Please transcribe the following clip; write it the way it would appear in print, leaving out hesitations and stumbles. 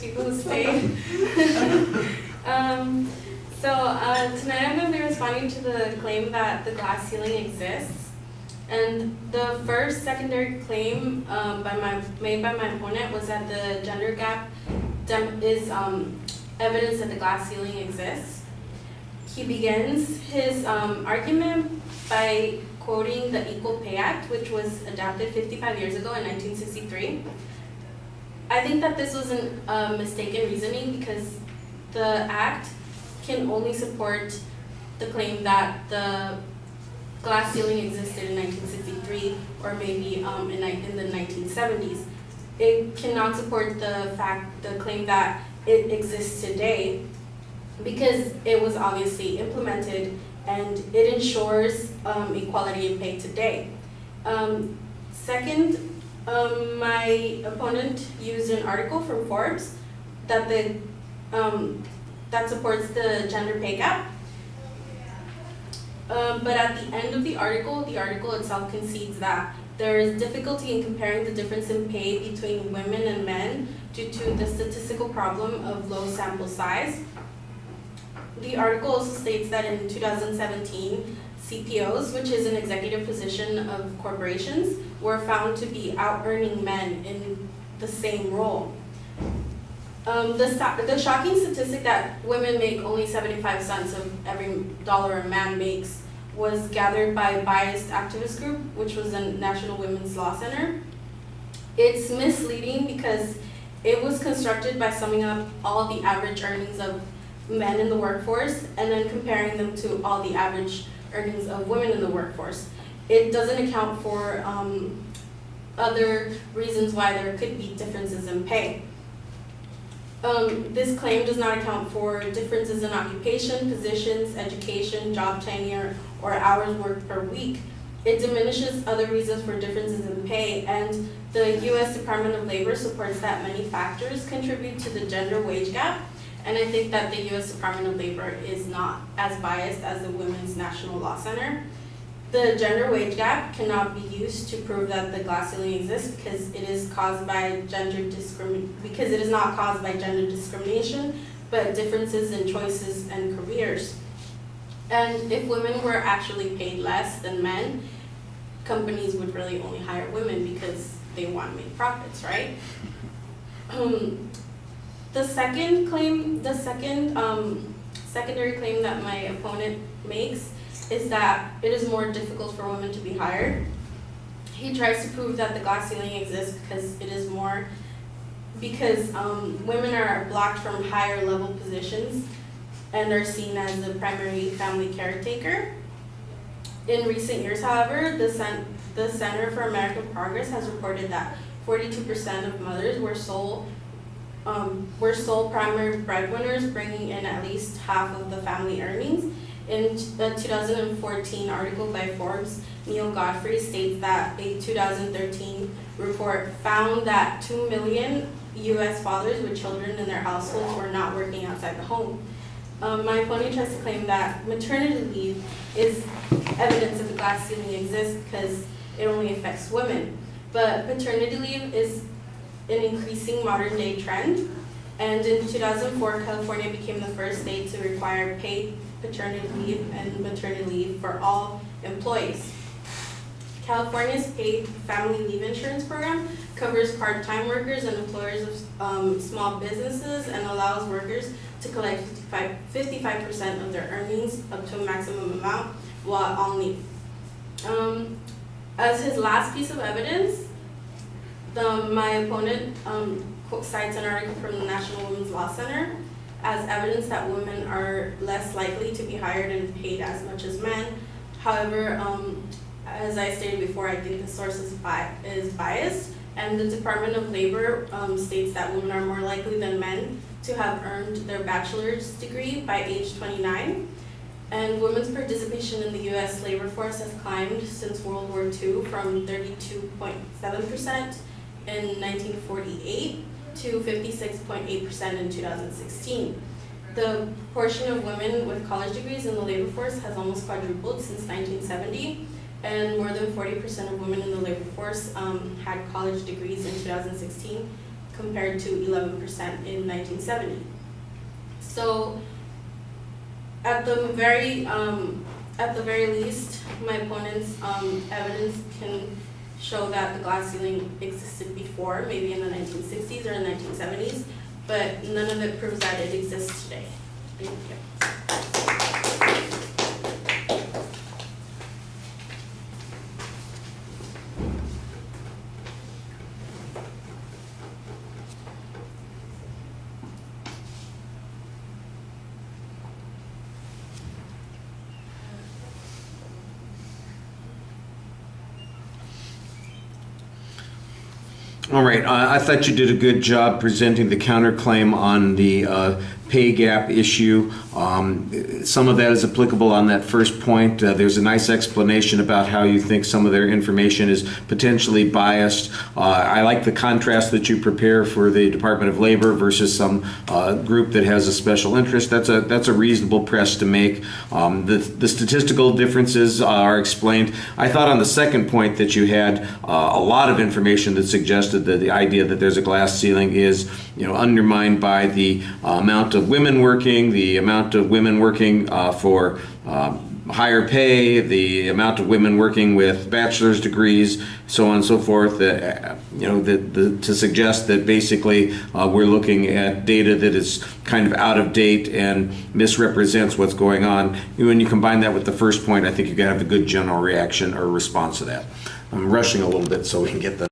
people who stayed. Tonight I'm going to be responding to the claim that the glass ceiling exists. And the first secondary claim made by my opponent was that the gender gap is evidence that the glass ceiling exists. He begins his argument by quoting the Equal Pay Act, which was adopted 55 years ago in 1963. I think that this was a mistaken reasoning because the act can only support the claim that the glass ceiling existed in 1963 or maybe in the 1970s. It cannot support the claim that it exists today because it was obviously implemented and it ensures equality in pay today. Second, my opponent used an article from Forbes that that supports the gender pay gap. But at the end of the article itself concedes that there is difficulty in comparing the difference in pay between women and men due to the statistical problem of low sample size. The article also states that in 2017, CPOs, which is an executive position of corporations, were found to be out-earning men in the same role. The shocking statistic that women make only 75 cents of every dollar a man makes was gathered by a biased activist group, which was the National Women's Law Center. It's misleading because it was constructed by summing up all the average earnings of men in the workforce and then comparing them to all the average earnings of women in the workforce. It doesn't account for other reasons why there could be differences in pay. This claim does not account for differences in occupation, positions, education, job tenure, or hours worked per week. It diminishes other reasons for differences in pay, and the U.S. Department of Labor supports that many factors contribute to the gender wage gap, and I think that the U.S. Department of Labor is not as biased as the Women's National Law Center. The gender wage gap cannot be used to prove that the glass ceiling exists because it is caused by because it is not caused by gender discrimination, but differences in choices and careers. And if women were actually paid less than men, companies would really only hire women because they want to make profits, right? The second secondary claim that my opponent makes is that it is more difficult for women to be hired. He tries to prove that the glass ceiling exists because women are blocked from higher level positions and are seen as the primary family caretaker. In recent years, however, the Center for American Progress has reported that 42% of mothers were sole primary breadwinners, bringing in at least half of the family earnings. In a 2014 article by Forbes, Neil Godfrey states that a 2013 report found that 2 million U.S. fathers with children in their households were not working outside the home. My opponent tries to claim that maternity leave is evidence that the glass ceiling exists because it only affects women. But paternity leave is an increasing modern day trend, and in 2004, California became the first state to require paid paternity leave and maternity leave for all employees. California's paid family leave insurance program covers part-time workers and employers of small businesses and allows workers to collect 55% of their earnings up to a maximum amount while on leave. As his last piece of evidence, my opponent cites an article from the National Women's Law Center as evidence that women are less likely to be hired and paid as much as men. However, as I stated before, I think the source is biased, and the Department of Labor states that women are more likely than men to have earned their bachelor's degree by age 29. And women's participation in the U.S. labor force has climbed since World War II from 32.7% in 1948 to 56.8% in 2016. The portion of women with college degrees in the labor force has almost quadrupled since 1970, and more than 40% of women in the labor force had college degrees in 2016, compared to 11% in 1970. So at the very least, my opponent's evidence can show that the glass ceiling existed before, maybe in the 1960s or the 1970s, but none of it proves that it exists today. Thank you. All right, I thought you did a good job presenting the counterclaim on the pay gap issue. Some of that is applicable on that first point. There's a nice explanation about how you think some of their information is potentially biased. I like the contrast that you prepare for the Department of Labor versus some group that has a special interest. That's a reasonable press to make. The statistical differences are explained. I thought on the second point that you had a lot of information that suggested that the idea that there's a glass ceiling is, undermined by the amount of women working, the amount of women working for higher pay, the amount of women working with bachelor's degrees, so on and so forth. To suggest that basically we're looking at data that is kind of out of date and misrepresents what's going on. When you combine that with the first point, I think you can have a good general reaction or response to that. I'm rushing a little bit so we can get the